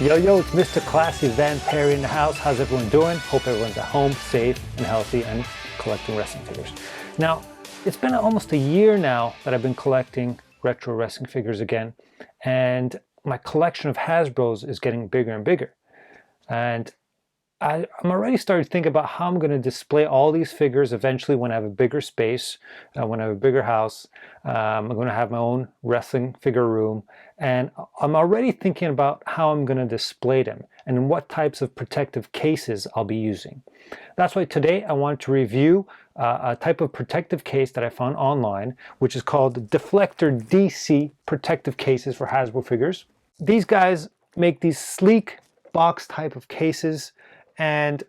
Yo, it's Mr. Classy Van Perry in the house. How's everyone doing? Hope everyone's at home, safe and healthy and collecting wrestling figures. Now, it's been almost a year now that I've been collecting retro wrestling figures again, and my collection of Hasbros is getting bigger and bigger. And I'm already starting to think about how I'm going to display all these figures eventually when I have a bigger space, when I have a bigger house. I'm going to have my own wrestling figure room, and I'm already thinking about how I'm going to display them and what types of protective cases I'll be using. That's why today I wanted to review a type of protective case that I found online, which is called Deflector DC protective cases for Hasbro figures. These guys make these sleek box type of cases, and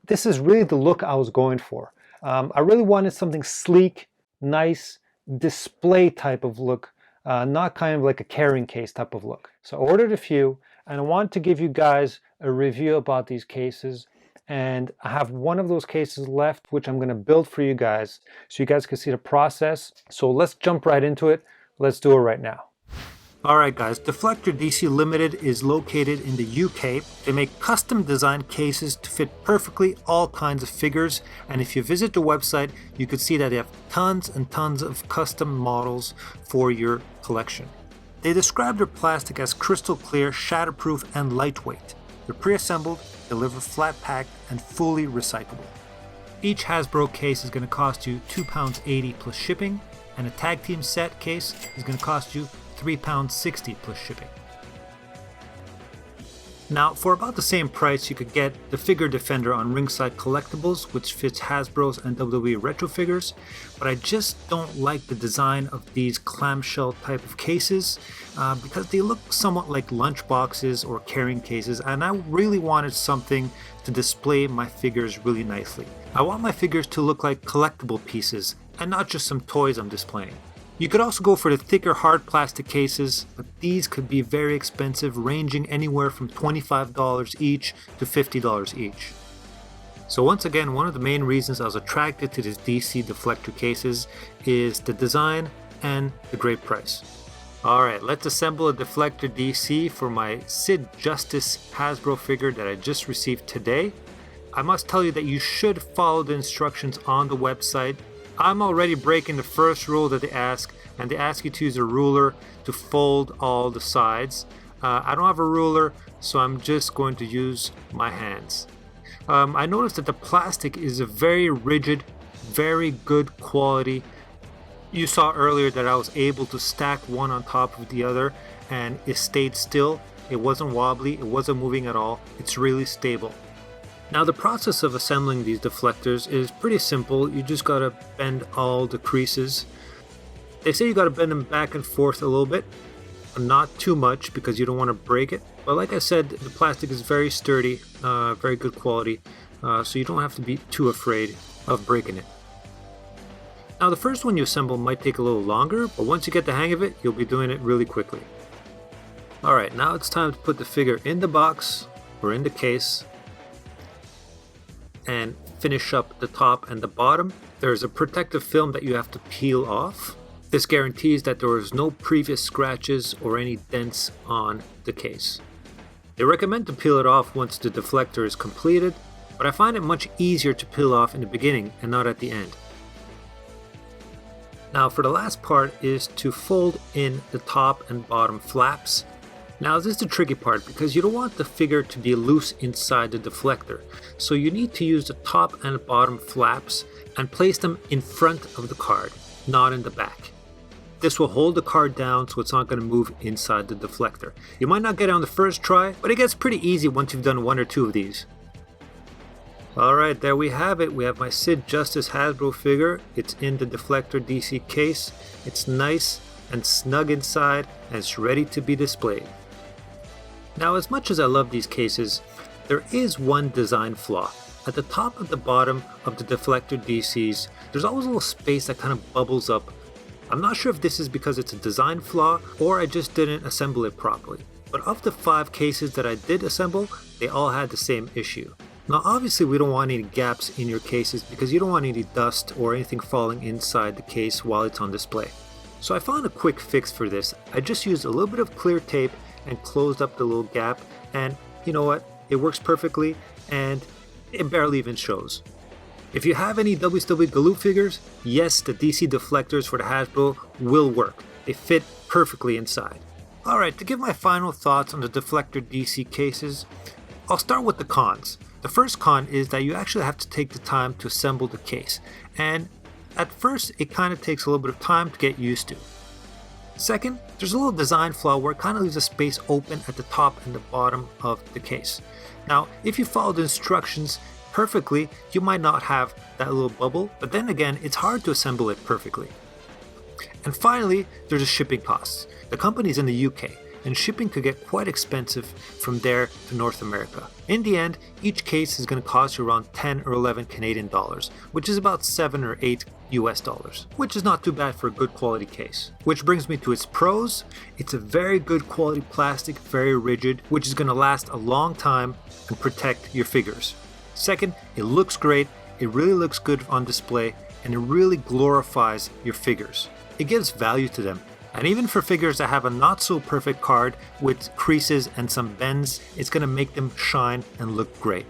this is really the look I was going for. I really wanted something sleek, nice, display type of look, not kind of like a carrying case type of look. So I ordered a few, and I wanted to give you guys a review about these cases. And I have one of those cases left, which I'm going to build for you guys so you guys can see the process. So let's jump right into it. Let's do it right now. Alright guys, Deflector DC Limited is located in the UK. They make custom designed cases to fit perfectly all kinds of figures, and if you visit the website you could see that they have tons and tons of custom models for your collection. They describe their plastic as crystal clear, shatterproof and lightweight. They're pre-assembled, delivered flat packed and fully recyclable. Each Hasbro case is going to cost you £2.80 plus shipping, and a tag team set case is going to cost you £3.60 plus shipping. Now, for about the same price, you could get the Figure Defender on Ringside Collectibles, which fits Hasbro's and WWE retro figures, but I just don't like the design of these clamshell type of cases because they look somewhat like lunch boxes or carrying cases, and I really wanted something to display my figures really nicely. I want my figures to look like collectible pieces and not just some toys I'm displaying. You could also go for the thicker hard plastic cases, but these could be very expensive, ranging anywhere from $25 each to $50 each. So once again, one of the main reasons I was attracted to these DC Deflector cases is the design and the great price. Alright, let's assemble a Deflector DC for my Sid Justice Hasbro figure that I just received today. I must tell you that you should follow the instructions on the website. I'm already breaking the first rule that they ask, and they ask you to use a ruler to fold all the sides. I don't have a ruler, so I'm just going to use my hands. I noticed that the plastic is a very rigid, very good quality. You saw earlier that I was able to stack one on top of the other, and it stayed still. It wasn't wobbly, it wasn't moving at all. It's really stable. Now the process of assembling these deflectors is pretty simple. You just gotta bend all the creases. They say you gotta bend them back and forth a little bit, but not too much because you don't want to break it. But like I said, the plastic is very sturdy, very good quality, so you don't have to be too afraid of breaking it. Now the first one you assemble might take a little longer, but once you get the hang of it, you'll be doing it really quickly. Alright, now it's time to put the figure in the box or in the case and finish up the top and the bottom. There's a protective film that you have to peel off. This guarantees that there is no previous scratches or any dents on the case. They recommend to peel it off once the deflector is completed, but I find it much easier to peel off in the beginning and not at the end. Now for the last part is to fold in the top and bottom flaps. Now this is the tricky part because you don't want the figure to be loose inside the deflector, so you need to use the top and bottom flaps and place them in front of the card, not in the back. This will hold the card down so it's not going to move inside the deflector. You might not get it on the first try, but it gets pretty easy once you've done one or two of these. Alright, there we have it. We have my Sid Justice Hasbro figure. It's in the Deflector DC case. It's nice and snug inside and it's ready to be displayed. Now, as much as I love these cases, there is one design flaw. At the top of the bottom of the Deflector DCs, there's always a little space that kind of bubbles up. I'm not sure if this is because it's a design flaw or I just didn't assemble it properly. But of the 5 cases that I did assemble, they all had the same issue. Now obviously we don't want any gaps in your cases because you don't want any dust or anything falling inside the case while it's on display. So I found a quick fix for this. I just used a little bit of clear tape and closed up the little gap, and you know what? It works perfectly and it barely even shows. If you have any WCW Galoob figures, yes, the DC deflectors for the Hasbro will work. They fit perfectly inside. Alright, to give my final thoughts on the Deflector DC cases, I'll start with the cons. The first con is that you actually have to take the time to assemble the case, and at first it kind of takes a little bit of time to get used to. Second, there's a little design flaw where it kind of leaves a space open at the top and the bottom of the case. Now, if you follow the instructions perfectly, you might not have that little bubble, but then again, it's hard to assemble it perfectly. And finally, there's the shipping costs. The company's in the UK, and shipping could get quite expensive from there to North America. In the end, each case is going to cost you around 10 or 11 Canadian dollars, which is about 7 or 8 US dollars, which is not too bad for a good quality case. Which brings me to its pros. It's a very good quality plastic, very rigid, which is going to last a long time and protect your figures. Second, it looks great, it really looks good on display, and it really glorifies your figures. It gives value to them. And even for figures that have a not so perfect card with creases and some bends, it's going to make them shine and look great.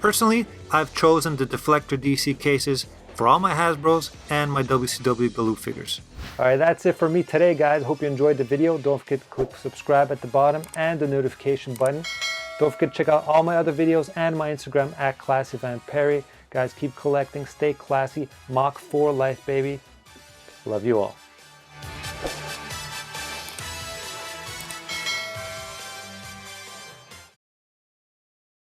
Personally, I've chosen the Deflector DC cases for all my Hasbros and my WCW Galoob figures. Alright, that's it for me today, guys. Hope you enjoyed the video. Don't forget to click subscribe at the bottom and the notification button. Don't forget to check out all my other videos and my Instagram at ClassyVamPerry. Guys, keep collecting, stay classy, Mach 4 life, baby. Love you all.